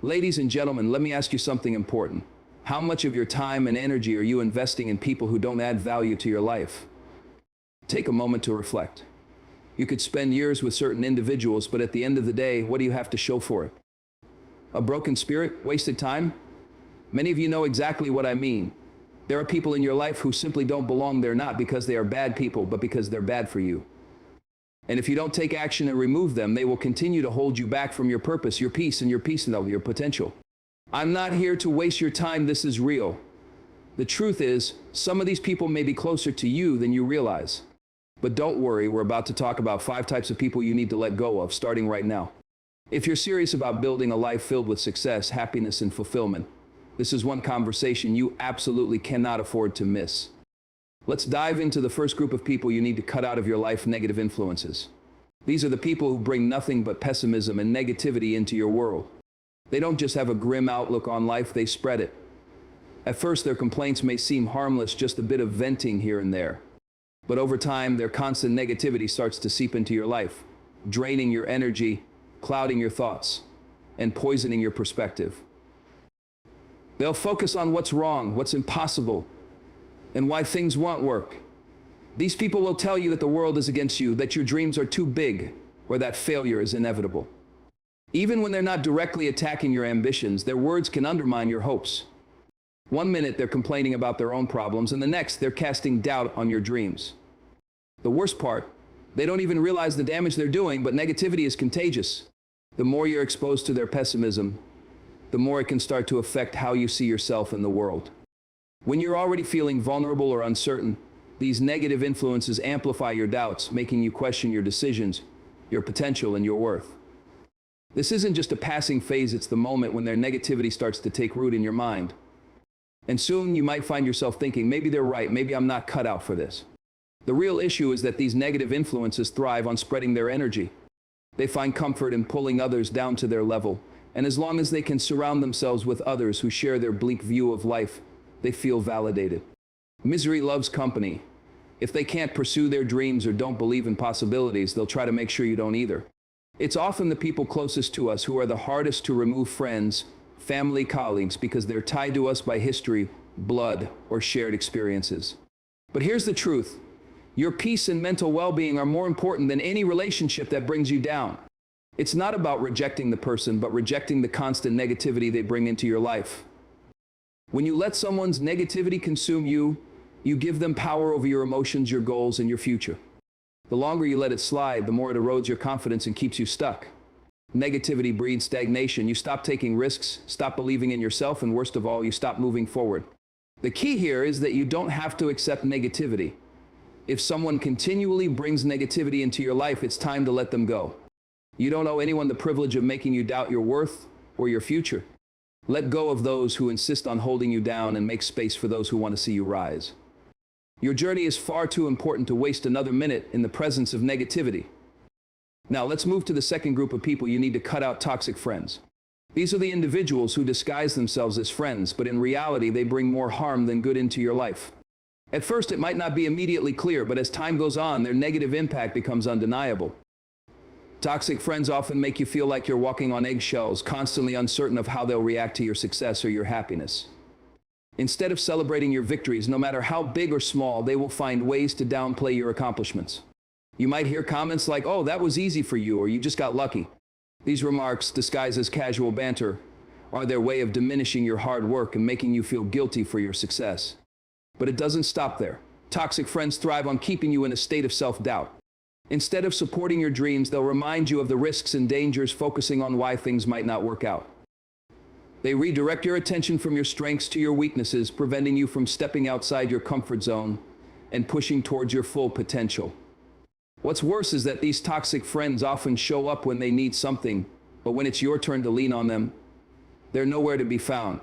Ladies and gentlemen, let me ask you something important. How much of your time and energy are you investing in people who don't add value to your life? Take a moment to reflect. You could spend years with certain individuals, but at the end of the day, what do you have to show for it? A broken spirit? Wasted time? Many of you know exactly what I mean. There are people in your life who simply don't belong there, not because they are bad people, but because they're bad for you. And if you don't take action and remove them, they will continue to hold you back from your purpose, your peace, and your potential. I'm not here to waste your time. This is real. The truth is, some of these people may be closer to you than you realize. But don't worry, we're about to talk about 5 types of people you need to let go of, starting right now. If you're serious about building a life filled with success, happiness, and fulfillment, this is one conversation you absolutely cannot afford to miss. Let's dive into the first group of people you need to cut out of your life: negative influences. These are the people who bring nothing but pessimism and negativity into your world. They don't just have a grim outlook on life, they spread it. At first, their complaints may seem harmless, just a bit of venting here and there. But over time, their constant negativity starts to seep into your life, draining your energy, clouding your thoughts, and poisoning your perspective. They'll focus on what's wrong, what's impossible, and why things won't work. These people will tell you that the world is against you, that your dreams are too big, or that failure is inevitable. Even when they're not directly attacking your ambitions, their words can undermine your hopes. One minute they're complaining about their own problems, and the next they're casting doubt on your dreams. The worst part, they don't even realize the damage they're doing, but negativity is contagious. The more you're exposed to their pessimism, the more it can start to affect how you see yourself in the world. When you're already feeling vulnerable or uncertain, these negative influences amplify your doubts, making you question your decisions, your potential, and your worth. This isn't just a passing phase, it's the moment when their negativity starts to take root in your mind. And soon you might find yourself thinking, maybe they're right, maybe I'm not cut out for this. The real issue is that these negative influences thrive on spreading their energy. They find comfort in pulling others down to their level, and as long as they can surround themselves with others who share their bleak view of life, they feel validated. Misery loves company. If they can't pursue their dreams or don't believe in possibilities, they'll try to make sure you don't either. It's often the people closest to us who are the hardest to remove: friends, family, colleagues, because they're tied to us by history, blood, or shared experiences. But here's the truth. Your peace and mental well-being are more important than any relationship that brings you down. It's not about rejecting the person, but rejecting the constant negativity they bring into your life. When you let someone's negativity consume you, you give them power over your emotions, your goals, and your future. The longer you let it slide, the more it erodes your confidence and keeps you stuck. Negativity breeds stagnation. You stop taking risks, stop believing in yourself, and worst of all, you stop moving forward. The key here is that you don't have to accept negativity. If someone continually brings negativity into your life, it's time to let them go. You don't owe anyone the privilege of making you doubt your worth or your future. Let go of those who insist on holding you down and make space for those who want to see you rise. Your journey is far too important to waste another minute in the presence of negativity. Now let's move to the second group of people you need to cut out: toxic friends. These are the individuals who disguise themselves as friends, but in reality they bring more harm than good into your life. At first it might not be immediately clear, but as time goes on, their negative impact becomes undeniable. Toxic friends often make you feel like you're walking on eggshells, constantly uncertain of how they'll react to your success or your happiness. Instead of celebrating your victories, no matter how big or small, they will find ways to downplay your accomplishments. You might hear comments like, "Oh, that was easy for you," or "You just got lucky." These remarks, disguised as casual banter, are their way of diminishing your hard work and making you feel guilty for your success. But it doesn't stop there. Toxic friends thrive on keeping you in a state of self-doubt. Instead of supporting your dreams, they'll remind you of the risks and dangers, focusing on why things might not work out. They redirect your attention from your strengths to your weaknesses, preventing you from stepping outside your comfort zone and pushing towards your full potential. What's worse is that these toxic friends often show up when they need something, but when it's your turn to lean on them, they're nowhere to be found.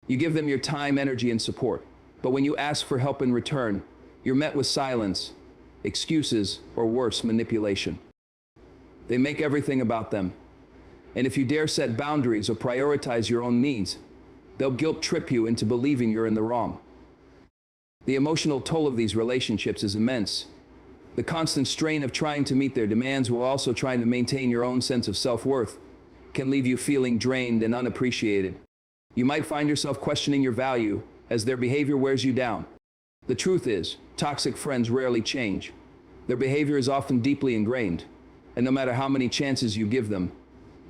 You give them your time, energy, and support, but when you ask for help in return, you're met with silence, excuses, or worse, manipulation. They make everything about them. And if you dare set boundaries or prioritize your own needs, they'll guilt trip you into believing you're in the wrong. The emotional toll of these relationships is immense. The constant strain of trying to meet their demands while also trying to maintain your own sense of self-worth can leave you feeling drained and unappreciated. You might find yourself questioning your value as their behavior wears you down. The truth is, toxic friends rarely change. Their behavior is often deeply ingrained, and no matter how many chances you give them,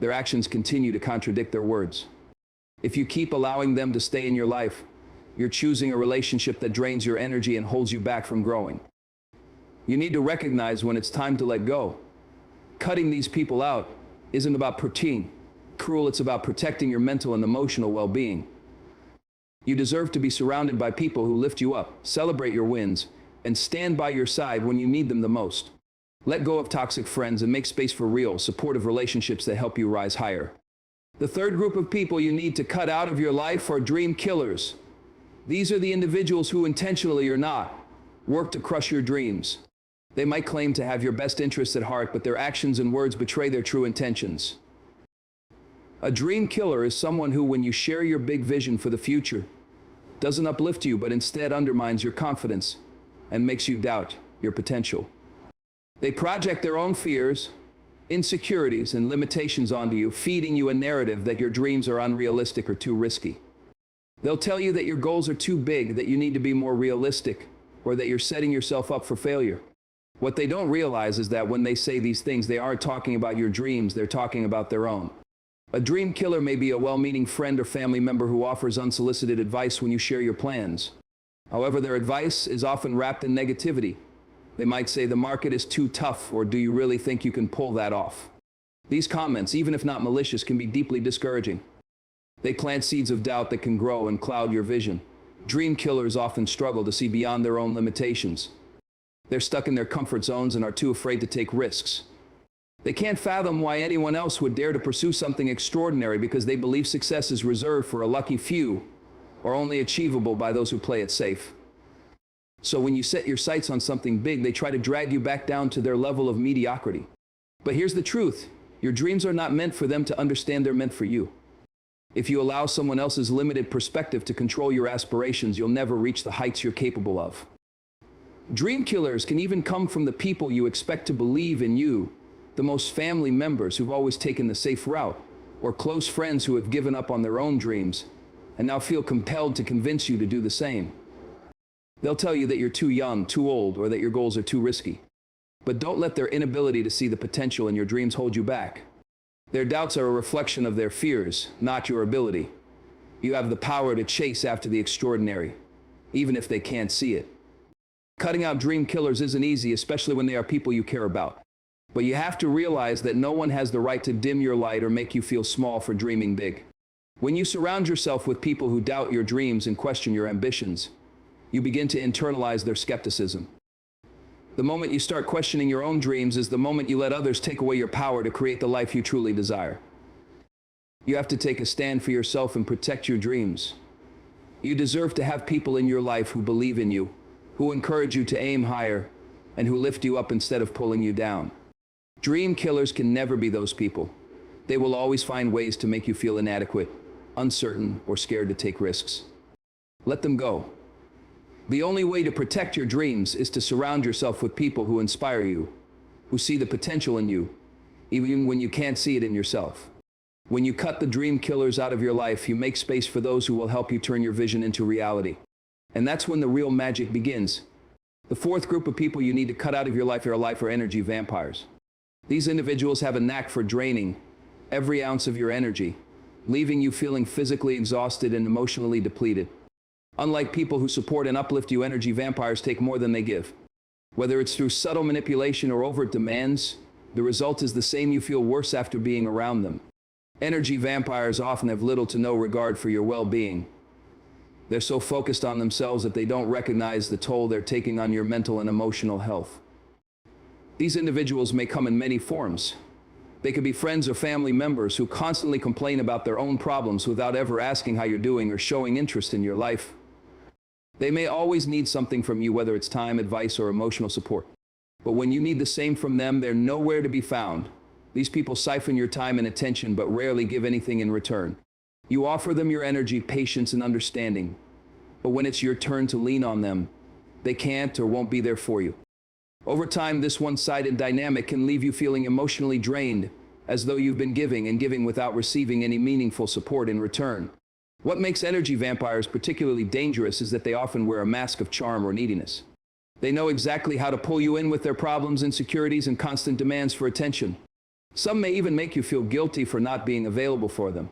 their actions continue to contradict their words. If you keep allowing them to stay in your life, you're choosing a relationship that drains your energy and holds you back from growing. You need to recognize when it's time to let go. Cutting these people out isn't about being cruel, it's about protecting your mental and emotional well-being. You deserve to be surrounded by people who lift you up, celebrate your wins, and stand by your side when you need them the most. Let go of toxic friends and make space for real, supportive relationships that help you rise higher. The third group of people you need to cut out of your life are dream killers. These are the individuals who intentionally or not work to crush your dreams. They might claim to have your best interests at heart, but their actions and words betray their true intentions. A dream killer is someone who, when you share your big vision for the future, doesn't uplift you, but instead undermines your confidence and makes you doubt your potential. They project their own fears, insecurities, and limitations onto you, feeding you a narrative that your dreams are unrealistic or too risky. They'll tell you that your goals are too big, that you need to be more realistic, or that you're setting yourself up for failure. What they don't realize is that when they say these things, they aren't talking about your dreams, they're talking about their own. A dream killer may be a well-meaning friend or family member who offers unsolicited advice when you share your plans. However, their advice is often wrapped in negativity. They might say the market is too tough, or do you really think you can pull that off? These comments, even if not malicious, can be deeply discouraging. They plant seeds of doubt that can grow and cloud your vision. Dream killers often struggle to see beyond their own limitations. They're stuck in their comfort zones and are too afraid to take risks. They can't fathom why anyone else would dare to pursue something extraordinary because they believe success is reserved for a lucky few or only achievable by those who play it safe. So when you set your sights on something big, they try to drag you back down to their level of mediocrity. But here's the truth. Your dreams are not meant for them to understand, they're meant for you. If you allow someone else's limited perspective to control your aspirations, you'll never reach the heights you're capable of. Dream killers can even come from the people you expect to believe in you, the most family members who've always taken the safe route, or close friends who have given up on their own dreams and now feel compelled to convince you to do the same. They'll tell you that you're too young, too old, or that your goals are too risky. But don't let their inability to see the potential in your dreams hold you back. Their doubts are a reflection of their fears, not your ability. You have the power to chase after the extraordinary, even if they can't see it. Cutting out dream killers isn't easy, especially when they are people you care about. But you have to realize that no one has the right to dim your light or make you feel small for dreaming big. When you surround yourself with people who doubt your dreams and question your ambitions, you begin to internalize their skepticism. The moment you start questioning your own dreams is the moment you let others take away your power to create the life you truly desire. You have to take a stand for yourself and protect your dreams. You deserve to have people in your life who believe in you, who encourage you to aim higher, and who lift you up instead of pulling you down. Dream killers can never be those people. They will always find ways to make you feel inadequate, uncertain, or scared to take risks. Let them go. The only way to protect your dreams is to surround yourself with people who inspire you, who see the potential in you, even when you can't see it in yourself. When you cut the dream killers out of your life, you make space for those who will help you turn your vision into reality. And that's when the real magic begins. The fourth group of people you need to cut out of your life are energy vampires. These individuals have a knack for draining every ounce of your energy, leaving you feeling physically exhausted and emotionally depleted. Unlike people who support and uplift you, energy vampires take more than they give. Whether it's through subtle manipulation or overt demands, the result is the same: you feel worse after being around them. Energy vampires often have little to no regard for your well-being. They're so focused on themselves that they don't recognize the toll they're taking on your mental and emotional health. These individuals may come in many forms. They could be friends or family members who constantly complain about their own problems without ever asking how you're doing or showing interest in your life. They may always need something from you, whether it's time, advice, or emotional support. But when you need the same from them, they're nowhere to be found. These people siphon your time and attention, but rarely give anything in return. You offer them your energy, patience, and understanding. But when it's your turn to lean on them, they can't or won't be there for you. Over time, this one-sided dynamic can leave you feeling emotionally drained as though you've been giving and giving without receiving any meaningful support in return. What makes energy vampires particularly dangerous is that they often wear a mask of charm or neediness. They know exactly how to pull you in with their problems, insecurities, and constant demands for attention. Some may even make you feel guilty for not being available for them.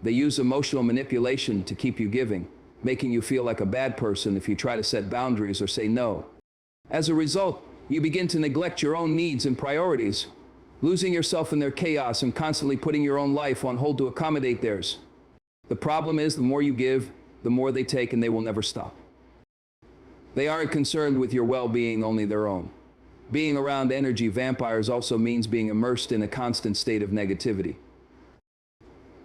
They use emotional manipulation to keep you giving, making you feel like a bad person if you try to set boundaries or say no. As a result, you begin to neglect your own needs and priorities, losing yourself in their chaos and constantly putting your own life on hold to accommodate theirs. The problem is, the more you give, the more they take, and they will never stop. They aren't concerned with your well-being, only their own. Being around energy vampires also means being immersed in a constant state of negativity.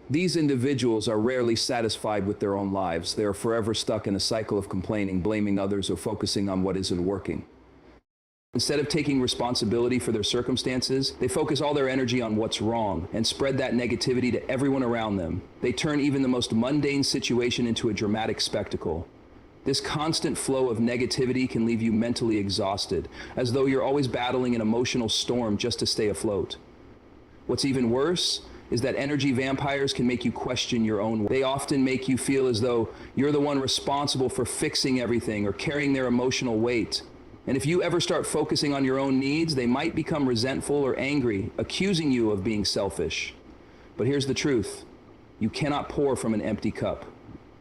These individuals are rarely satisfied with their own lives. They are forever stuck in a cycle of complaining, blaming others, or focusing on what isn't working. Instead of taking responsibility for their circumstances, they focus all their energy on what's wrong and spread that negativity to everyone around them. They turn even the most mundane situation into a dramatic spectacle. This constant flow of negativity can leave you mentally exhausted, as though you're always battling an emotional storm just to stay afloat. What's even worse is that energy vampires can make you question your own worth. They often make you feel as though you're the one responsible for fixing everything or carrying their emotional weight. And if you ever start focusing on your own needs, they might become resentful or angry, accusing you of being selfish. But here's the truth. You cannot pour from an empty cup.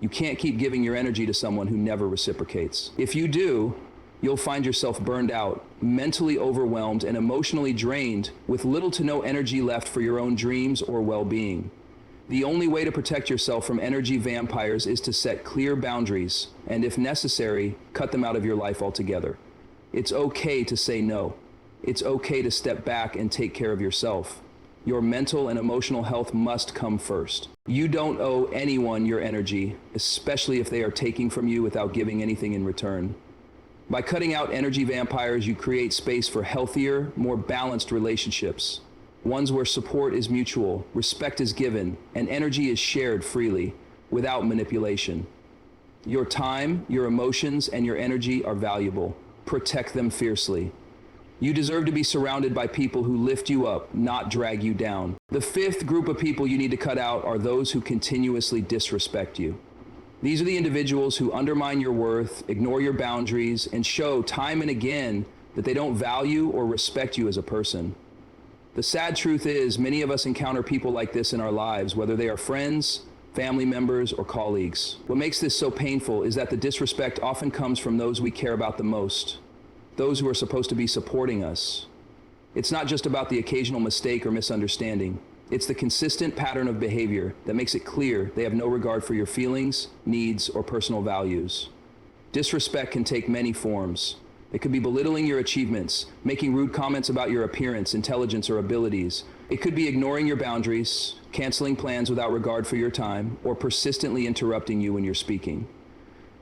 You can't keep giving your energy to someone who never reciprocates. If you do, you'll find yourself burned out, mentally overwhelmed, and emotionally drained, with little to no energy left for your own dreams or well-being. The only way to protect yourself from energy vampires is to set clear boundaries, and if necessary, cut them out of your life altogether. It's okay to say no. It's okay to step back and take care of yourself. Your mental and emotional health must come first. You don't owe anyone your energy, especially if they are taking from you without giving anything in return. By cutting out energy vampires, you create space for healthier, more balanced relationships. Ones where support is mutual, respect is given, and energy is shared freely, without manipulation. Your time, your emotions, and your energy are valuable. Protect them fiercely. You deserve to be surrounded by people who lift you up, not drag you down. The fifth group of people you need to cut out are those who continuously disrespect you. These are the individuals who undermine your worth, ignore your boundaries, and show time and again that they don't value or respect you as a person. The sad truth is, many of us encounter people like this in our lives, whether they are friends, family members, or colleagues. What makes this so painful is that the disrespect often comes from those we care about the most, those who are supposed to be supporting us. It's not just about the occasional mistake or misunderstanding. It's the consistent pattern of behavior that makes it clear they have no regard for your feelings, needs, or personal values. Disrespect can take many forms. It could be belittling your achievements, making rude comments about your appearance, intelligence, or abilities. It could be ignoring your boundaries, canceling plans without regard for your time, or persistently interrupting you when you're speaking.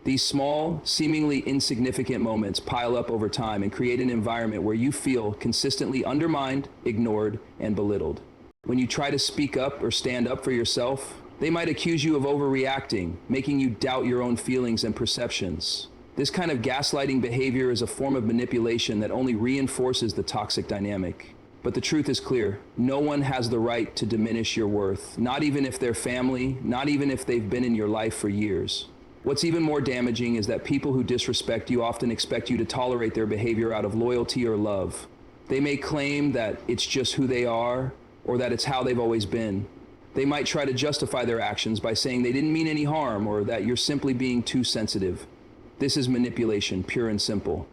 These small, seemingly insignificant moments pile up over time and create an environment where you feel consistently undermined, ignored, and belittled. When you try to speak up or stand up for yourself, they might accuse you of overreacting, making you doubt your own feelings and perceptions. This kind of gaslighting behavior is a form of manipulation that only reinforces the toxic dynamic. But the truth is clear. No one has the right to diminish your worth, not even if they're family, not even if they've been in your life for years. What's even more damaging is that people who disrespect you often expect you to tolerate their behavior out of loyalty or love. They may claim that it's just who they are, or that it's how they've always been. They might try to justify their actions by saying they didn't mean any harm, or that you're simply being too sensitive. This is manipulation, pure and simple.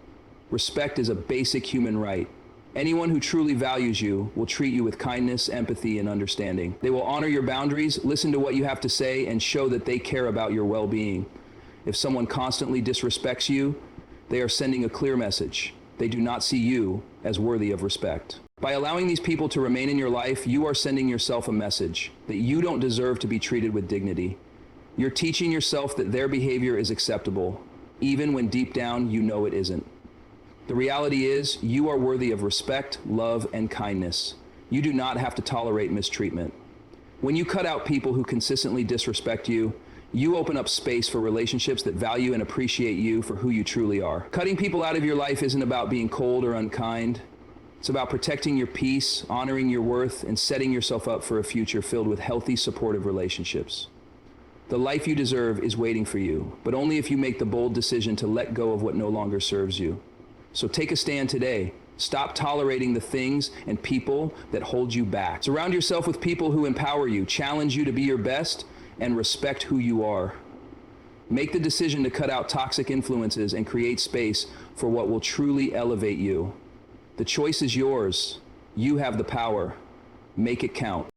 Respect is a basic human right. Anyone who truly values you will treat you with kindness, empathy, and understanding. They will honor your boundaries, listen to what you have to say, and show that they care about your well-being. If someone constantly disrespects you, they are sending a clear message. They do not see you as worthy of respect. By allowing these people to remain in your life, you are sending yourself a message that you don't deserve to be treated with dignity. You're teaching yourself that their behavior is acceptable, even when deep down you know it isn't. The reality is, you are worthy of respect, love, and kindness. You do not have to tolerate mistreatment. When you cut out people who consistently disrespect you, you open up space for relationships that value and appreciate you for who you truly are. Cutting people out of your life isn't about being cold or unkind. It's about protecting your peace, honoring your worth, and setting yourself up for a future filled with healthy, supportive relationships. The life you deserve is waiting for you, but only if you make the bold decision to let go of what no longer serves you. So take a stand today. Stop tolerating the things and people that hold you back. Surround yourself with people who empower you, challenge you to be your best, and respect who you are. Make the decision to cut out toxic influences and create space for what will truly elevate you. The choice is yours. You have the power. Make it count.